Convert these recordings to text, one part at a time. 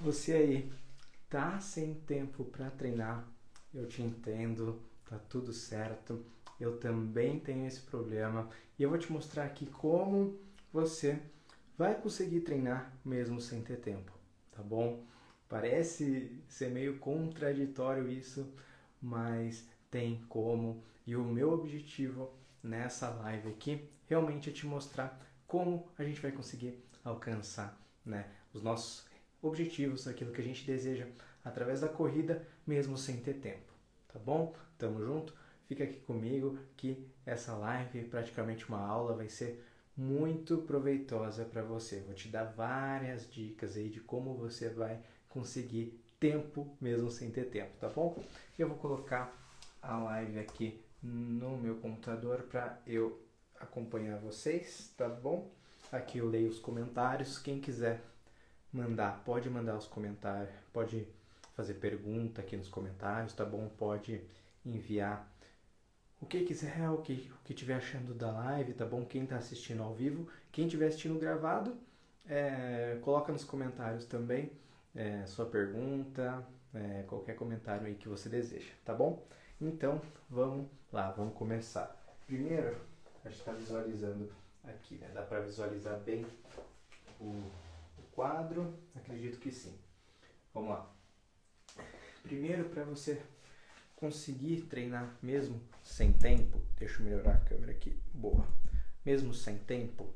Você aí tá sem tempo para treinar? Eu te entendo, tá tudo certo. Eu também tenho esse problema e eu vou te mostrar aqui como você vai conseguir treinar mesmo sem ter tempo, tá bom? Parece ser meio contraditório isso, mas tem como. E o meu objetivo nessa live aqui realmente é te mostrar como a gente vai conseguir alcançar, né, os nossos objetivos, aquilo que a gente deseja através da corrida, mesmo sem ter tempo, tá bom? Tamo junto? Fica aqui comigo que essa live, praticamente uma aula, vai ser muito proveitosa para você. Vou te dar várias dicas aí de como você vai conseguir tempo mesmo sem ter tempo, tá bom? Eu vou colocar a live aqui no meu computador para eu acompanhar vocês, tá bom? Aqui eu leio os comentários. Quem quiser mandar, pode mandar os comentários, pode fazer pergunta aqui nos comentários, tá bom? Pode enviar o que quiser, o que tiver achando da live, tá bom? Quem está assistindo ao vivo, quem estiver assistindo gravado, coloca nos comentários também sua pergunta, qualquer comentário aí que você deseja, tá bom? Então, vamos lá, vamos começar. Primeiro, a gente está visualizando aqui, né? Dá para visualizar bem o quadro? Acredito que sim. Vamos lá. Primeiro, para você conseguir treinar mesmo sem tempo, deixa eu melhorar a câmera aqui, boa. Mesmo sem tempo,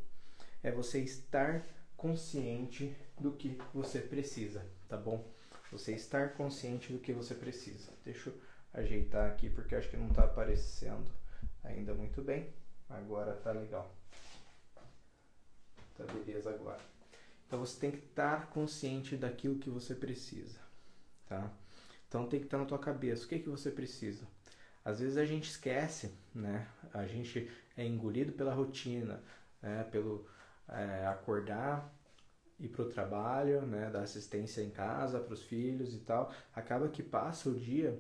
é você estar consciente do que você precisa, tá bom? Você estar consciente do que você precisa. Deixa eu ajeitar aqui porque acho que não está aparecendo ainda muito bem. Agora tá legal. Tá beleza agora. Então você tem que estar consciente daquilo que você precisa, tá? Então tem que estar na tua cabeça. O que você precisa? Às vezes a gente esquece, né? A gente é engolido pela rotina, né? Pelo acordar, ir para o trabalho, né? Dar assistência em casa para os filhos e tal. Acaba que passa o dia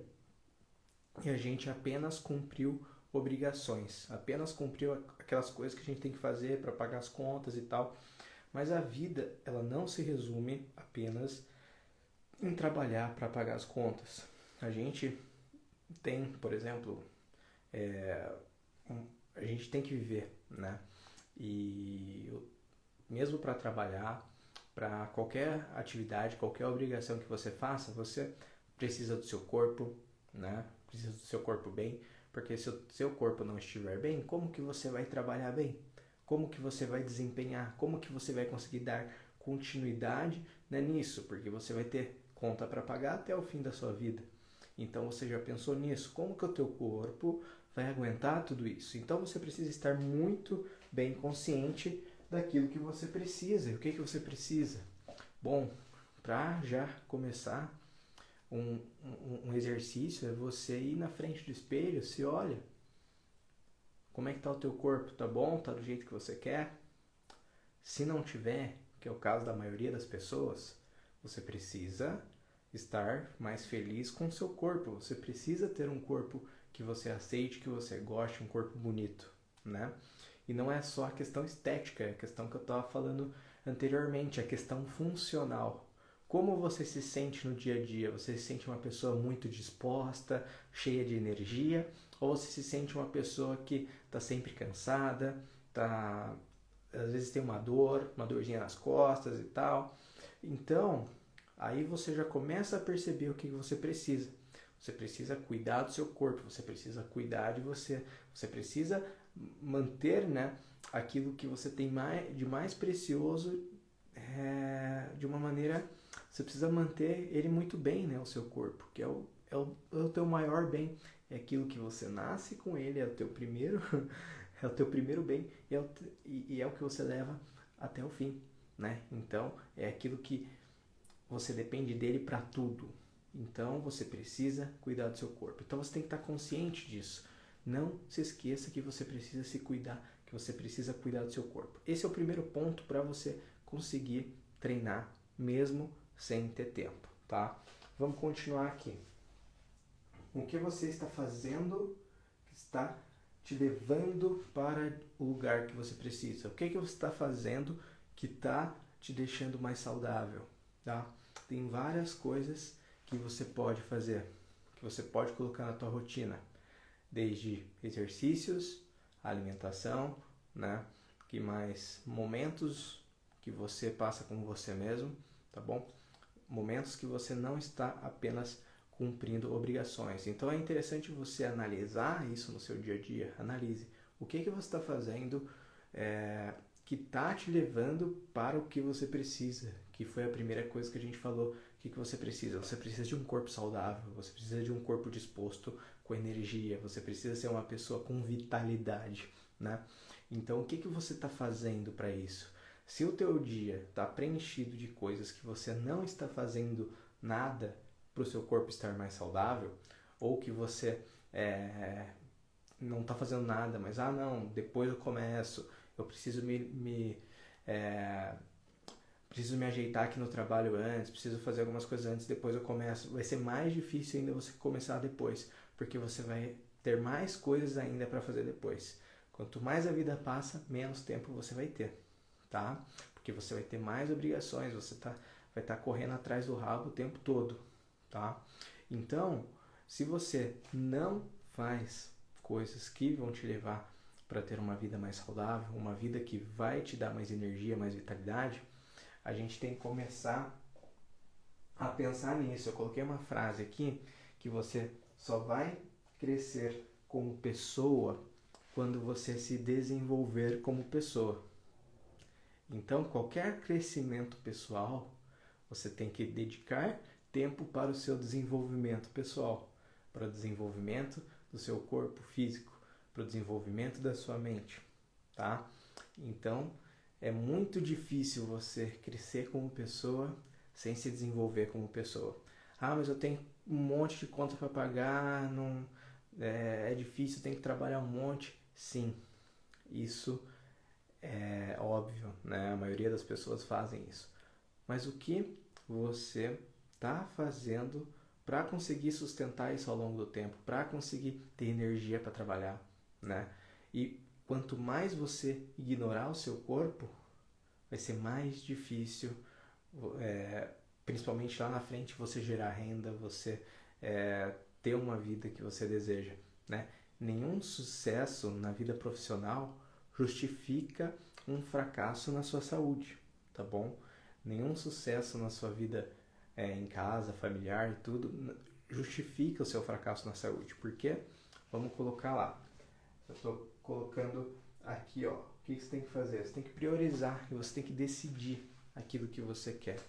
e a gente apenas cumpriu obrigações, apenas cumpriu aquelas coisas que a gente tem que fazer para pagar as contas e tal. Mas a vida, ela não se resume apenas em trabalhar para pagar as contas. A gente tem, por exemplo, a gente tem que viver, né? E mesmo para trabalhar, para qualquer atividade, qualquer obrigação que você faça, você precisa do seu corpo, né? Precisa do seu corpo bem, porque se o seu corpo não estiver bem, como que você vai trabalhar bem? Como que você vai desempenhar? Como que você vai conseguir dar continuidade, né, nisso? Porque você vai ter conta para pagar até o fim da sua vida. Então você já pensou nisso? Como que o teu corpo vai aguentar tudo isso? Então você precisa estar muito bem consciente daquilo que você precisa. E o que você precisa? Bom, para já começar um exercício é você ir na frente do espelho, se olha, como é que tá o teu corpo? Tá bom? Tá do jeito que você quer? Se não tiver, que é o caso da maioria das pessoas, você precisa estar mais feliz com o seu corpo. Você precisa ter um corpo que você aceite, que você goste, um corpo bonito, né? E não é só a questão estética, é a questão que eu estava falando anteriormente, a questão funcional. Como você se sente no dia a dia? Você se sente uma pessoa muito disposta, cheia de energia? Ou você se sente uma pessoa que está sempre cansada, tá, às vezes tem uma dorzinha nas costas e tal? Então, aí você já começa a perceber o que você precisa. Você precisa cuidar do seu corpo, você precisa cuidar de você, você precisa manter, né, aquilo que você tem de mais precioso de uma maneira. Você precisa manter ele muito bem, né, o seu corpo, que é o teu maior bem. É aquilo que você nasce com ele, é o teu primeiro, é o teu primeiro bem e é o que você leva até o fim, né? Então é aquilo que você depende dele para tudo. Então você precisa cuidar do seu corpo. Então você tem que estar consciente disso. Não se esqueça que você precisa se cuidar, que você precisa cuidar do seu corpo. Esse é o primeiro ponto para você conseguir treinar mesmo sem ter tempo, tá? Vamos continuar aqui. O que você está fazendo que está te levando para o lugar que você precisa? O que você está fazendo que está te deixando mais saudável, tá? Tem várias coisas que você pode fazer, que você pode colocar na tua rotina, desde exercícios, alimentação, né? Que mais momentos que você passa com você mesmo, tá bom? Momentos que você não está apenas cumprindo obrigações. Então é interessante você analisar isso no seu dia a dia. Analise o que você está fazendo que está te levando para o que você precisa, que foi a primeira coisa que a gente falou. O que você precisa? Você precisa de um corpo saudável, você precisa de um corpo disposto, com energia, você precisa ser uma pessoa com vitalidade, né? Então, o que você está fazendo para isso? Se o teu dia está preenchido de coisas que você não está fazendo nada para o seu corpo estar mais saudável, ou que você não está fazendo nada, mas não, depois eu começo, eu preciso preciso me ajeitar aqui no trabalho antes, preciso fazer algumas coisas antes, depois eu começo. Vai ser mais difícil ainda você começar depois, porque você vai ter mais coisas ainda para fazer depois. Quanto mais a vida passa, menos tempo você vai ter, tá? Porque você vai ter mais obrigações, você vai estar correndo atrás do rabo o tempo todo, tá? Então, se você não faz coisas que vão te levar para ter uma vida mais saudável, uma vida que vai te dar mais energia, mais vitalidade, a gente tem que começar a pensar nisso. Eu coloquei uma frase aqui, que você só vai crescer como pessoa quando você se desenvolver como pessoa. Então, qualquer crescimento pessoal, você tem que dedicar tempo para o seu desenvolvimento pessoal, para o desenvolvimento do seu corpo físico, para o desenvolvimento da sua mente, tá? Então, é muito difícil você crescer como pessoa sem se desenvolver como pessoa. Mas eu tenho um monte de conta para pagar, não, é difícil, tenho que trabalhar um monte. Sim, isso é óbvio, né? A maioria das pessoas fazem isso. Mas o que você está fazendo para conseguir sustentar isso ao longo do tempo, para conseguir ter energia para trabalhar, né? E quanto mais você ignorar o seu corpo, vai ser mais difícil, principalmente lá na frente, você gerar renda, você ter uma vida que você deseja, né? Nenhum sucesso na vida profissional justifica um fracasso na sua saúde, tá bom? Nenhum sucesso na sua vida em casa, familiar e tudo, justifica o seu fracasso na saúde. Por quê? Vamos colocar lá. Eu estou colocando aqui, ó. O que você tem que fazer? Você tem que priorizar e você tem que decidir aquilo que você quer.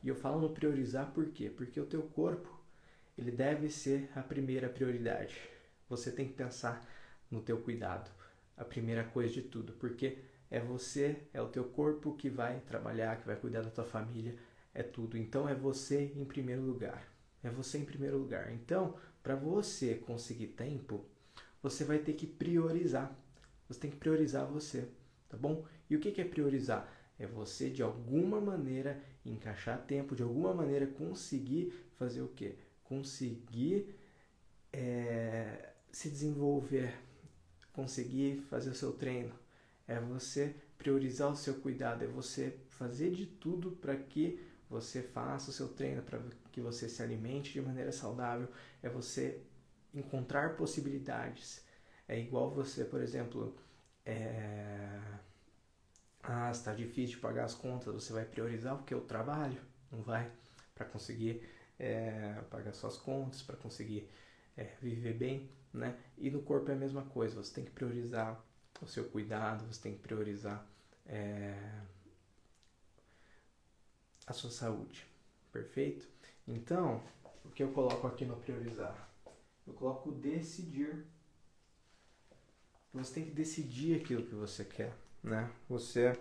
E eu falo no priorizar por quê? Porque o teu corpo, ele deve ser a primeira prioridade. Você tem que pensar no teu cuidado, a primeira coisa de tudo, porque é você, é o teu corpo que vai trabalhar, que vai cuidar da tua família, é tudo. Então é você em primeiro lugar. É você em primeiro lugar. Então, para você conseguir tempo, você vai ter que priorizar. Você tem que priorizar você, tá bom? E o que é priorizar? É você, de alguma maneira, encaixar tempo, de alguma maneira conseguir fazer o quê? Conseguir se desenvolver, conseguir fazer o seu treino. É você priorizar o seu cuidado, é você fazer de tudo para que você faça o seu treino, para que você se alimente de maneira saudável, é você encontrar possibilidades. É igual você, por exemplo, está difícil de pagar as contas, você vai priorizar o que? O trabalho, não vai? Para conseguir pagar suas contas, para conseguir viver bem, né? E no corpo é a mesma coisa, você tem que priorizar o seu cuidado, você tem que priorizar a sua saúde, perfeito? Então, o que eu coloco aqui no priorizar? Eu coloco decidir. Você tem que decidir aquilo que você quer, né? Você,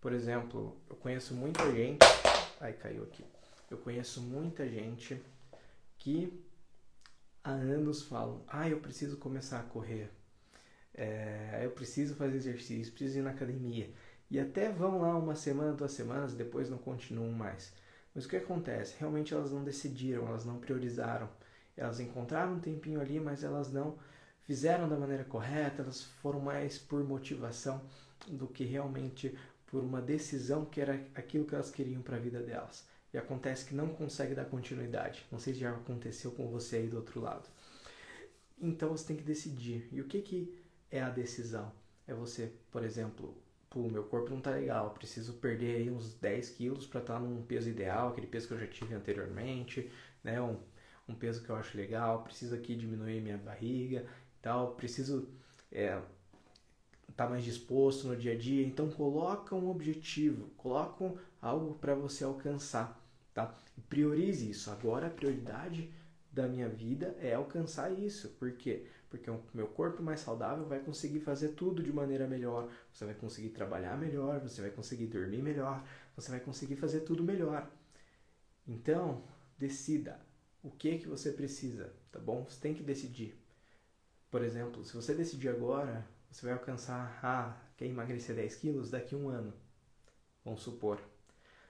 por exemplo, eu conheço muita gente... Ai, caiu aqui. Eu conheço muita gente que há anos falam: eu preciso começar a correr, eu preciso fazer exercício, preciso ir na academia. E até vão lá uma semana, 2 semanas, depois não continuam mais. Mas o que acontece? Realmente elas não decidiram, elas não priorizaram. Elas encontraram um tempinho ali, mas elas não fizeram da maneira correta, elas foram mais por motivação do que realmente por uma decisão que era aquilo que elas queriam para a vida delas. e acontece que não consegue dar continuidade. Não sei se já aconteceu com você aí do outro lado. Então você tem que decidir. E o que é a decisão? É você, por exemplo, pô, meu corpo não tá legal, preciso perder aí uns 10 quilos para estar num peso ideal, aquele peso que eu já tive anteriormente, né? Um peso que eu acho legal, preciso aqui diminuir minha barriga e tal, preciso estar mais disposto no dia a dia. Então coloca um objetivo, coloca algo para você alcançar, tá? Priorize isso. Agora a prioridade da minha vida é alcançar isso. Por quê? Porque o meu corpo mais saudável vai conseguir fazer tudo de maneira melhor. Você vai conseguir trabalhar melhor, você vai conseguir dormir melhor, você vai conseguir fazer tudo melhor. Então, decida o que você precisa, tá bom? Você tem que decidir. Por exemplo, se você decidir agora, você vai alcançar, quer emagrecer 10 quilos daqui a um ano, vamos supor.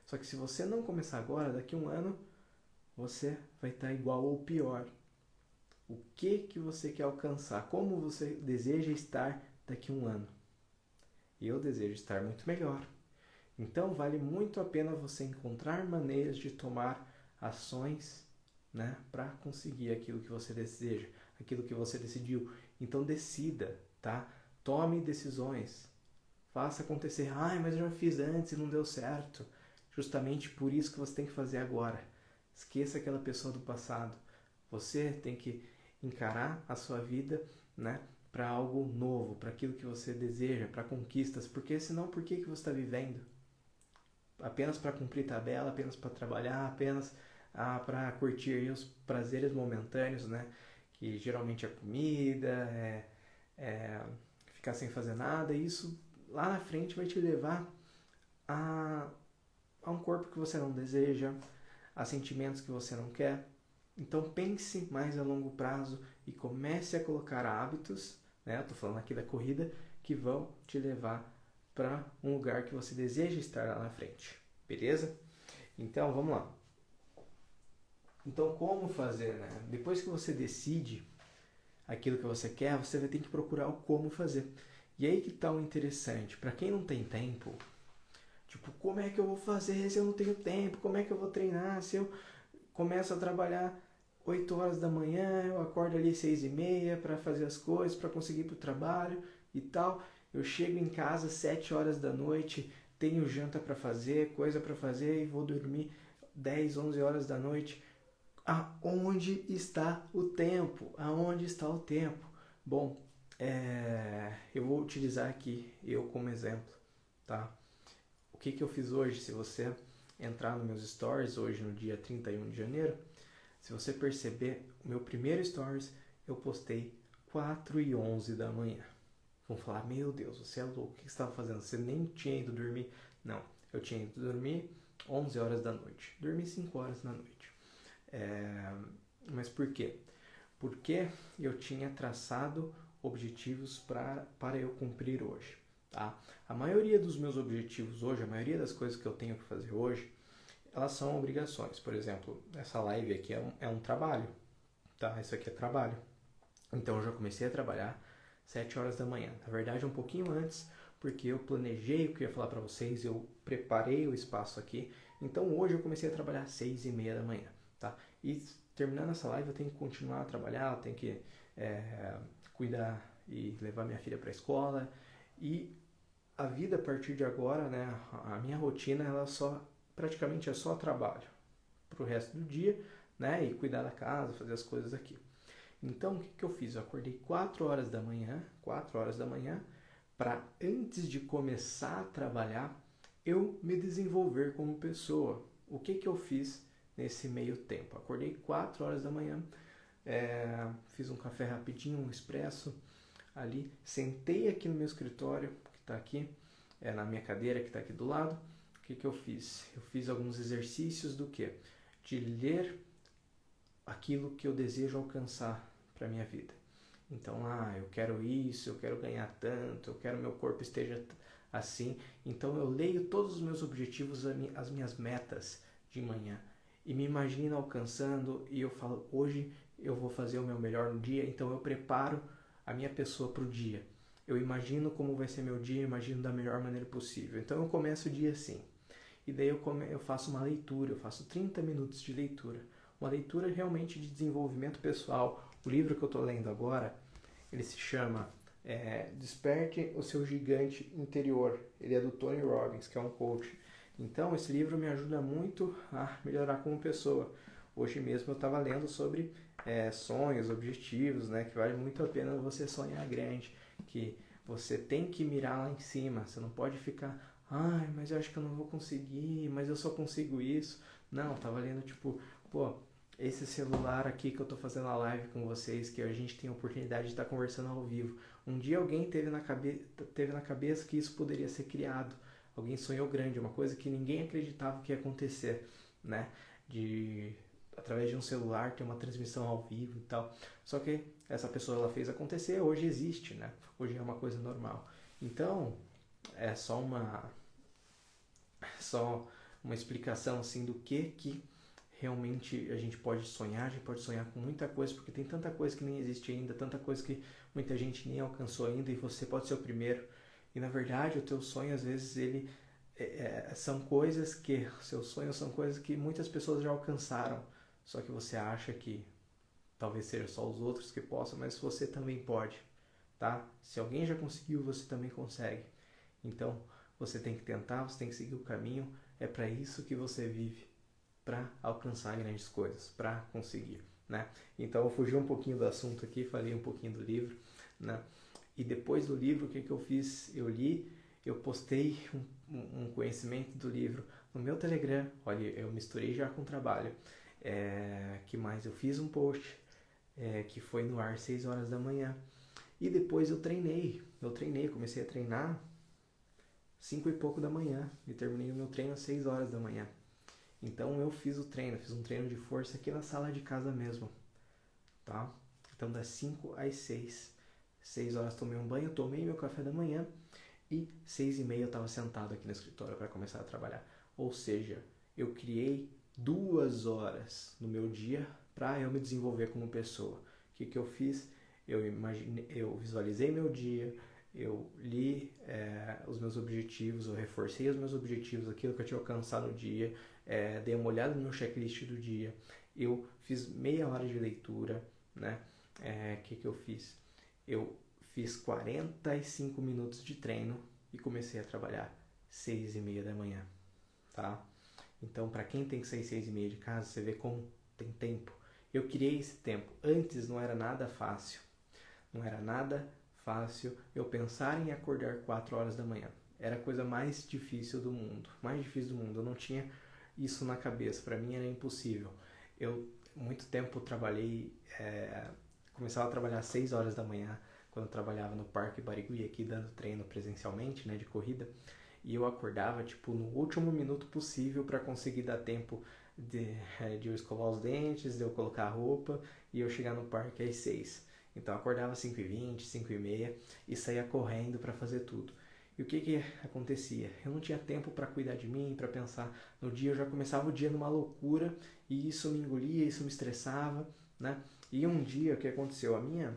Só que se você não começar agora, daqui a um ano, você vai estar igual ou pior. O que você quer alcançar? Como você deseja estar daqui a um ano? Eu desejo estar muito melhor. Então vale muito a pena você encontrar maneiras de tomar ações, né, para conseguir aquilo que você deseja, aquilo que você decidiu. Então decida, tá? Tome decisões. Faça acontecer. Mas eu já fiz antes e não deu certo. Justamente por isso que você tem que fazer agora. Esqueça aquela pessoa do passado. Você tem que encarar a sua vida, né, para algo novo, para aquilo que você deseja, para conquistas. Porque senão, por que você está vivendo? Apenas para cumprir tabela, apenas para trabalhar, apenas para curtir os prazeres momentâneos, né? Que geralmente é comida, ficar sem fazer nada. E isso lá na frente vai te levar a um corpo que você não deseja, a sentimentos que você não quer. Então pense mais a longo prazo e comece a colocar hábitos, né? Eu tô falando aqui da corrida, que vão te levar para um lugar que você deseja estar lá na frente. Beleza? Então vamos lá. Então como fazer, né? Depois que você decide aquilo que você quer, você vai ter que procurar o como fazer. E aí que tá o interessante. Para quem não tem tempo, tipo, como é que eu vou fazer se eu não tenho tempo? Como é que eu vou treinar se eu começo a trabalhar 8 horas da manhã, eu acordo ali 6:30 para fazer as coisas, para conseguir ir pro trabalho e tal. Eu chego em casa 7 horas da noite, tenho janta para fazer, coisa para fazer e vou dormir 10, 11 horas da noite. Aonde está o tempo? Aonde está o tempo? Bom, eu vou utilizar aqui eu como exemplo, tá? O que eu fiz hoje? Se você entrar nos meus stories hoje no dia 31 de janeiro, se você perceber, o meu primeiro stories eu postei 4:11 da manhã. Vão falar, meu Deus, você é louco, o que você estava fazendo? Você nem tinha ido dormir? Não, eu tinha ido dormir 11 horas da noite. Dormi 5 horas da noite. Mas por quê? Porque eu tinha traçado objetivos para eu cumprir hoje. Tá? A maioria dos meus objetivos hoje, a maioria das coisas que eu tenho que fazer hoje, elas são obrigações. Por exemplo, essa live aqui é um trabalho. Tá? Isso aqui é trabalho. Então eu já comecei a trabalhar 7 horas da manhã. Na verdade, um pouquinho antes, porque eu planejei o que eu ia falar para vocês, eu preparei o espaço aqui. Então hoje eu comecei a trabalhar às 6:30 da manhã. Tá? E terminando essa live eu tenho que continuar a trabalhar, eu tenho que cuidar e levar minha filha para a escola. E a vida a partir de agora, né, a minha rotina, ela praticamente é só trabalho para o resto do dia, né, e cuidar da casa, fazer as coisas aqui. Então, o que eu fiz? Eu acordei 4 horas da manhã, para antes de começar a trabalhar, eu me desenvolver como pessoa. O que eu fiz nesse meio tempo? Acordei 4 horas da manhã, fiz um café rapidinho, um expresso ali, sentei aqui no meu escritório, que está aqui, na minha cadeira que está aqui do lado. O que eu fiz? Eu fiz alguns exercícios do quê? De ler aquilo que eu desejo alcançar para minha vida. Então, eu quero isso, eu quero ganhar tanto, eu quero meu corpo esteja assim. Então eu leio todos os meus objetivos, as minhas metas de manhã e me imagino alcançando, e eu falo, hoje eu vou fazer o meu melhor no dia. Então eu preparo a minha pessoa para o dia. Eu imagino como vai ser meu dia, imagino da melhor maneira possível. Então eu começo o dia assim. e daí eu faço uma leitura, eu faço 30 minutos de leitura. Uma leitura realmente de desenvolvimento pessoal. O livro que eu estou lendo agora, ele se chama Desperte o Seu Gigante Interior. Ele é do Tony Robbins, que é um coach. Então, esse livro me ajuda muito a melhorar como pessoa. Hoje mesmo eu estava lendo sobre sonhos, objetivos, né? Que vale muito a pena você sonhar grande, que você tem que mirar lá em cima. Você não pode ficar, ai, mas eu acho que eu não vou conseguir, mas eu só consigo isso. Não, estava lendo tipo, pô, esse celular aqui que eu tô fazendo a live com vocês, que a gente tem a oportunidade de estar conversando ao vivo. Um dia alguém teve na cabeça que isso poderia ser criado. Alguém sonhou grande, uma coisa que ninguém acreditava que ia acontecer, né? Através de um celular ter uma transmissão ao vivo e tal. Só que essa pessoa ela fez acontecer, hoje existe, né? Hoje é uma coisa normal. Então, é só uma explicação assim do que realmente a gente pode sonhar com muita coisa, porque tem tanta coisa que nem existe ainda, tanta coisa que muita gente nem alcançou ainda e você pode ser o primeiro. E na verdade o teu sonho às vezes seus sonhos são coisas que muitas pessoas já alcançaram, só que você acha que talvez seja só os outros que possam, mas você também pode, tá? Se alguém já conseguiu, você também consegue. Então você tem que tentar, você tem que seguir o caminho, é para isso que você vive, para alcançar grandes coisas, para conseguir, né? Então eu fugi um pouquinho do assunto aqui, falei um pouquinho do livro, né? E depois do livro, o que eu fiz? Eu li, eu postei um conhecimento do livro no meu Telegram. Olha, eu misturei já com o trabalho. Que mais? Eu fiz um post que foi no ar 6 horas da manhã. E depois eu treinei, comecei a treinar 5 e pouco da manhã. E terminei o meu treino às 6 horas da manhã. Então eu fiz um treino de força aqui na sala de casa mesmo, tá? Então das 5 às 6. 6 horas tomei um banho, tomei meu café da manhã e 6h30 eu estava sentado aqui no escritório para começar a trabalhar. Ou seja, eu criei 2 horas no meu dia para eu me desenvolver como pessoa. O que eu fiz? Eu visualizei meu dia, eu li os meus objetivos, eu reforcei os meus objetivos, aquilo que eu tinha alcançado no dia, dei uma olhada no meu checklist do dia, eu fiz meia hora de leitura, né? Que eu fiz? Eu fiz 45 minutos de treino e comecei a trabalhar 6h30 da manhã, tá? Então, para quem tem que sair 6h30 de casa, você vê como tem tempo. Eu criei esse tempo. Antes não era nada fácil. Não era nada fácil eu pensar em acordar 4 horas da manhã. Era a coisa mais difícil do mundo. Mais difícil do mundo. Eu não tinha isso na cabeça. Para mim era impossível. Eu, muito tempo, trabalhei... começava a trabalhar às 6 horas da manhã, quando eu trabalhava no Parque Barigui, aqui dando treino presencialmente, né, de corrida. E eu acordava, tipo, no último minuto possível para conseguir dar tempo de eu escovar os dentes, de eu colocar a roupa e eu chegar no parque às 6. Então eu acordava às 5h20, 5h30 e saía correndo para fazer tudo. E o que acontecia? Eu não tinha tempo para cuidar de mim, para pensar no dia. Eu já começava o dia numa loucura e isso me engolia, isso me estressava, né? E um dia o que aconteceu? A minha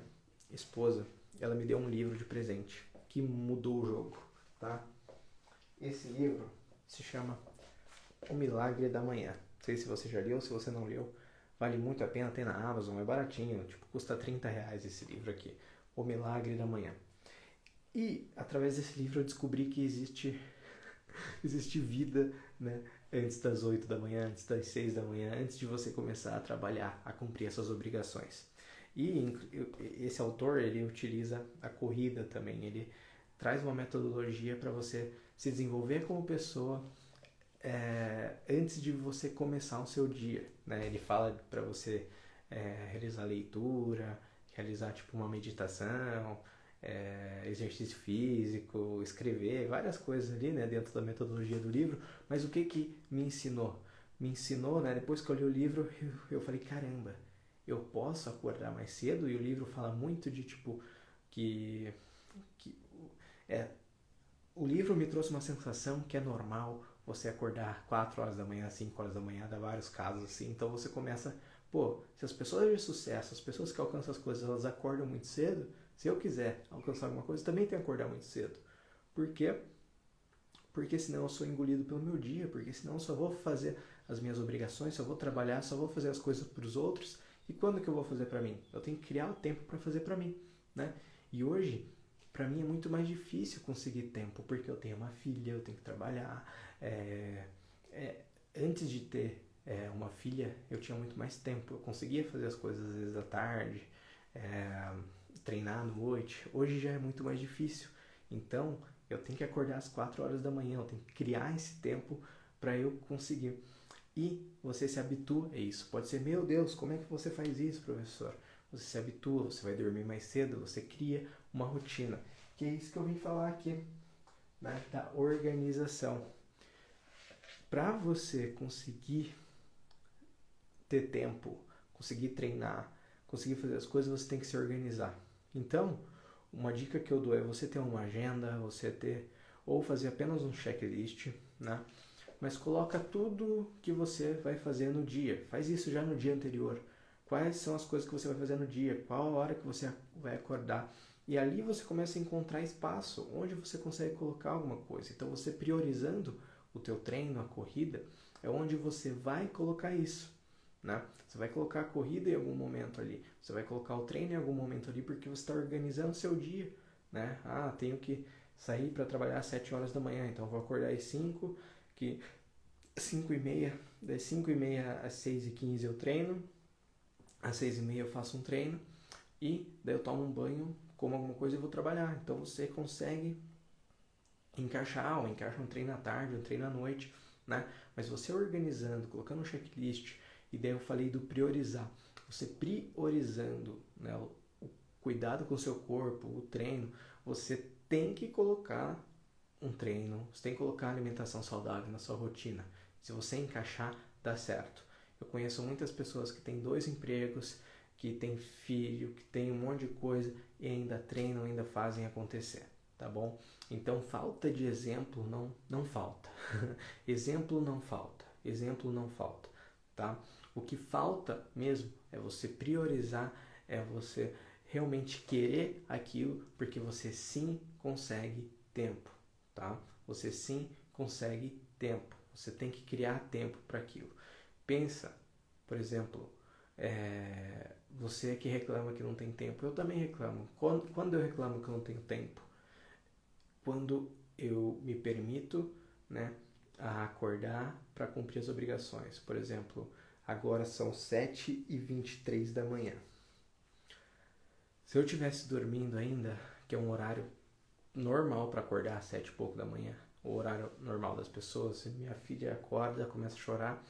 esposa, ela me deu um livro de presente que mudou o jogo, tá? Esse livro se chama O Milagre da Manhã. Não sei se você já leu, se você não leu, vale muito a pena, tem na Amazon, é baratinho, tipo, custa R$30 esse livro aqui, O Milagre da Manhã. E através desse livro eu descobri que existe vida, né, antes das 8 da manhã, antes das 6 da manhã, antes de você começar a trabalhar, a cumprir essas obrigações. E esse autor, ele utiliza a corrida também, ele traz uma metodologia para você se desenvolver como pessoa antes de você começar o seu dia, né? Ele fala para você realizar leitura, realizar tipo uma meditação, exercício físico, escrever, várias coisas ali, né, dentro da metodologia do livro. Mas o que me ensinou? Me ensinou, né, depois que eu li o livro, eu falei, caramba, eu posso acordar mais cedo? E o livro fala muito de tipo que o livro me trouxe uma sensação que é normal você acordar 4 horas da manhã, 5 horas da manhã, dá vários casos assim. Então você começa, se as pessoas de sucesso, as pessoas que alcançam as coisas, elas acordam muito cedo, se eu quiser alcançar alguma coisa, também tenho que acordar muito cedo. Por quê? porque senão eu sou engolido pelo meu dia, porque senão eu só vou fazer as minhas obrigações, só vou trabalhar, só vou fazer as coisas para os outros, e quando que eu vou fazer para mim? Eu tenho que criar o tempo para fazer para mim, né? E hoje, para mim é muito mais difícil conseguir tempo, porque eu tenho uma filha, eu tenho que trabalhar. Antes de ter uma filha, eu tinha muito mais tempo, eu conseguia fazer as coisas às vezes à tarde, treinar à noite. Hoje já é muito mais difícil, então eu tenho que acordar às 4 horas da manhã, eu tenho que criar esse tempo para eu conseguir. E você se habitua a isso. Pode ser, meu Deus, como é que você faz isso, professor? Você se habitua, você vai dormir mais cedo, você cria uma rotina. Que é isso que eu vim falar aqui, né? Da organização. Para você conseguir ter tempo, conseguir treinar, conseguir fazer as coisas, você tem que se organizar. Então, uma dica que eu dou é você ter uma agenda, ou fazer apenas um checklist, né? Mas coloca tudo que você vai fazer no dia. Faz isso já no dia anterior. Quais são as coisas que você vai fazer no dia? Qual a hora que você vai acordar? E ali você começa a encontrar espaço onde você consegue colocar alguma coisa. Então você priorizando o teu treino, a corrida, é onde você vai colocar isso, né? Você vai colocar a corrida em algum momento ali. Você vai colocar o treino em algum momento ali porque você está organizando o seu dia, né? Tenho que sair para trabalhar às 7 horas da manhã, então vou acordar às 5, que 5h30, das 5h30 às 6h15 eu treino, às 6h30 eu faço um treino e daí eu tomo um banho, como alguma coisa e vou trabalhar. Então você consegue encaixa um treino à tarde, um treino à noite, né? Mas você organizando, colocando um checklist, e daí eu falei do priorizar. Você priorizando, né, o cuidado com o seu corpo, o treino, você tem que colocar um treino, você tem que colocar alimentação saudável na sua rotina. Se você encaixar, dá certo. Eu conheço muitas pessoas que têm 2 empregos, que têm filho, que têm um monte de coisa e ainda treinam, ainda fazem acontecer, tá bom? Então, falta de exemplo não falta. Exemplo não falta, tá? O que falta mesmo é você priorizar, é você realmente querer aquilo, porque você sim consegue tempo, tá? Você sim consegue tempo. Você tem que criar tempo para aquilo. Pensa, por exemplo, você que reclama que não tem tempo, eu também reclamo. Quando eu reclamo que eu não tenho tempo? Quando eu me permito, né, a acordar para cumprir as obrigações. Por exemplo, agora são 7h23 da manhã. Se eu estivesse dormindo ainda, que é um horário normal para acordar às 7 e pouco da manhã, o horário normal das pessoas, se minha filha acorda, começa a chorar,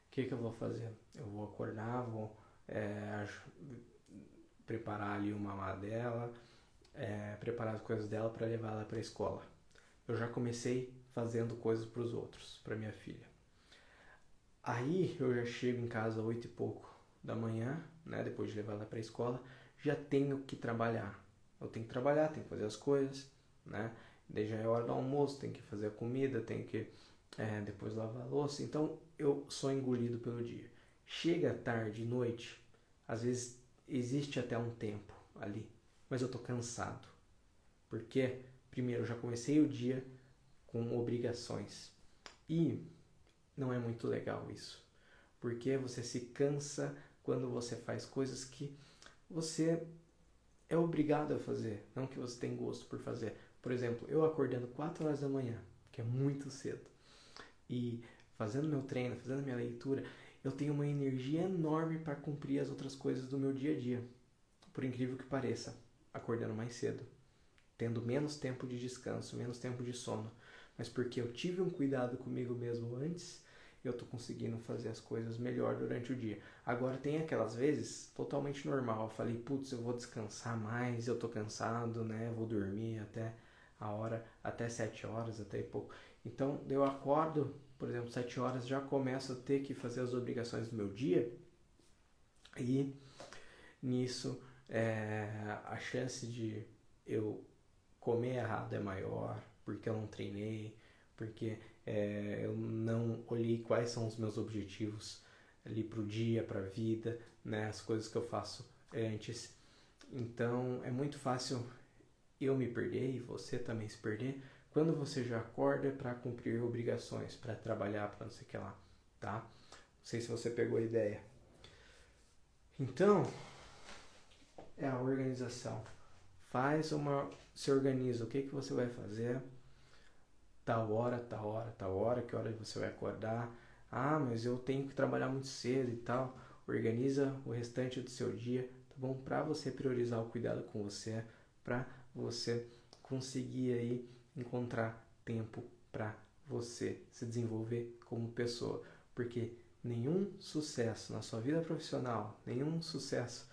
o que eu vou fazer? Eu vou acordar, vou preparar ali uma mamá dela, preparar as coisas dela para levar ela para a escola. Eu já comecei fazendo coisas para os outros, para minha filha. Aí eu já chego em casa às 8 e pouco da manhã, né, depois de levar ela para a escola, já tenho que trabalhar. Eu tenho que trabalhar, tenho que fazer as coisas, né? Daí já é hora do almoço, tenho que fazer a comida, tenho que depois lavar a louça. Então eu sou engolido pelo dia. Chega tarde, noite, às vezes existe até um tempo ali, mas eu tô cansado. Porque, primeiro, eu já comecei o dia com obrigações. E não é muito legal isso. Porque você se cansa quando você faz coisas que você é obrigado a fazer, não que você tem gosto por fazer. Por exemplo, eu acordando 4 horas da manhã, que é muito cedo, e fazendo meu treino, fazendo minha leitura, eu tenho uma energia enorme para cumprir as outras coisas do meu dia a dia. Por incrível que pareça, acordando mais cedo, tendo menos tempo de descanso, menos tempo de sono, mas porque eu tive um cuidado comigo mesmo antes, eu tô conseguindo fazer as coisas melhor durante o dia. Agora tem aquelas vezes totalmente normal, eu falei, putz, eu vou descansar mais, eu tô cansado, né, vou dormir até 7 horas, até pouco. Então eu acordo, por exemplo, 7 horas, já começo a ter que fazer as obrigações do meu dia, e nisso a chance de eu comer errado é maior, porque eu não treinei, porque eu não olhei quais são os meus objetivos ali pro dia, pra vida, né, as coisas que eu faço antes. Então é muito fácil eu me perder e você também se perder quando você já acorda para cumprir obrigações, para trabalhar, para não sei o que lá, tá? Não sei se você pegou a ideia. Então, é a organização. Se organiza. O que você vai fazer? Tal hora, que hora você vai acordar? Ah, mas eu tenho que trabalhar muito cedo e tal. Organiza o restante do seu dia, tá bom? Para você priorizar o cuidado com você, para você conseguir aí encontrar tempo para você se desenvolver como pessoa, porque nenhum sucesso na sua vida profissional, nenhum sucesso,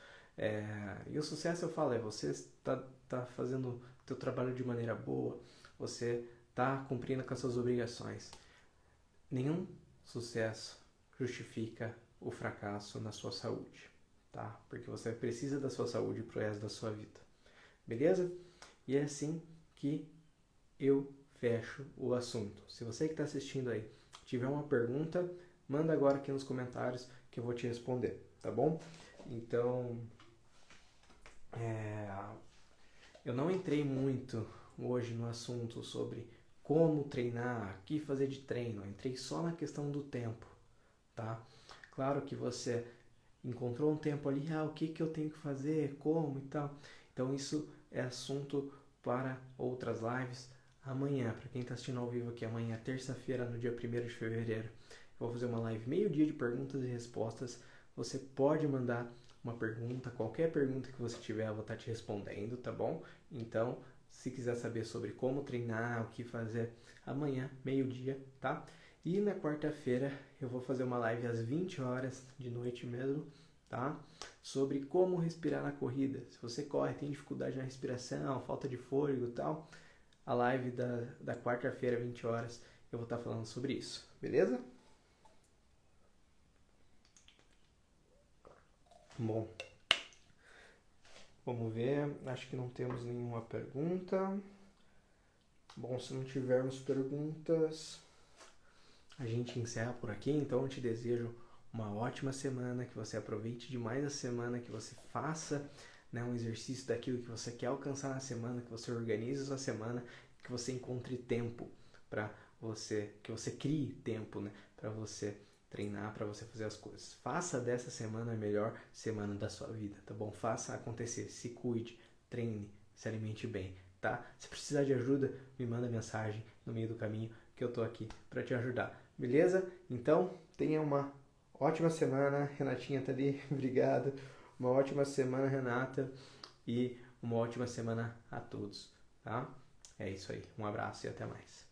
e o sucesso eu falo, você tá fazendo o teu trabalho de maneira boa, você tá cumprindo com as suas obrigações. Nenhum sucesso justifica o fracasso na sua saúde, tá? Porque você precisa da sua saúde pro resto da sua vida, beleza? E é assim que eu fecho o assunto. Se você que está assistindo aí tiver uma pergunta, manda agora aqui nos comentários que eu vou te responder, tá bom? Então, eu não entrei muito hoje no assunto sobre como treinar, o que fazer de treino. Eu entrei só na questão do tempo, tá? Claro que você encontrou um tempo ali, o que eu tenho que fazer, como e tal. Então isso é assunto para outras lives amanhã. Para quem está assistindo ao vivo aqui, amanhã, terça-feira, no dia 1º de fevereiro, eu vou fazer uma live meio-dia de perguntas e respostas. Você pode mandar uma pergunta, qualquer pergunta que você tiver, eu vou estar te respondendo, tá bom? Então, se quiser saber sobre como treinar, o que fazer, amanhã, meio-dia, tá? E na quarta-feira eu vou fazer uma live às 20 horas de noite mesmo, tá? Sobre como respirar na corrida. Se você corre, tem dificuldade na respiração, falta de fôlego e tal, a live da quarta-feira, 20 horas, eu vou estar falando sobre isso, beleza? Bom, vamos ver, acho que não temos nenhuma pergunta. Bom, se não tivermos perguntas, a gente encerra por aqui. Então eu te desejo uma ótima semana, que você aproveite demais a semana, que você faça, né, um exercício daquilo que você quer alcançar na semana, que você organize a sua semana, que você encontre tempo para você, que você crie tempo, né, para você treinar, para você fazer as coisas. Faça dessa semana a melhor semana da sua vida, tá bom? Faça acontecer, se cuide, treine, se alimente bem, tá? Se precisar de ajuda, me manda mensagem no meio do caminho que eu tô aqui para te ajudar, beleza? Então, tenha uma ótima semana, Renatinha tá ali, obrigado. Uma ótima semana, Renata, e uma ótima semana a todos, tá? É isso aí, um abraço e até mais.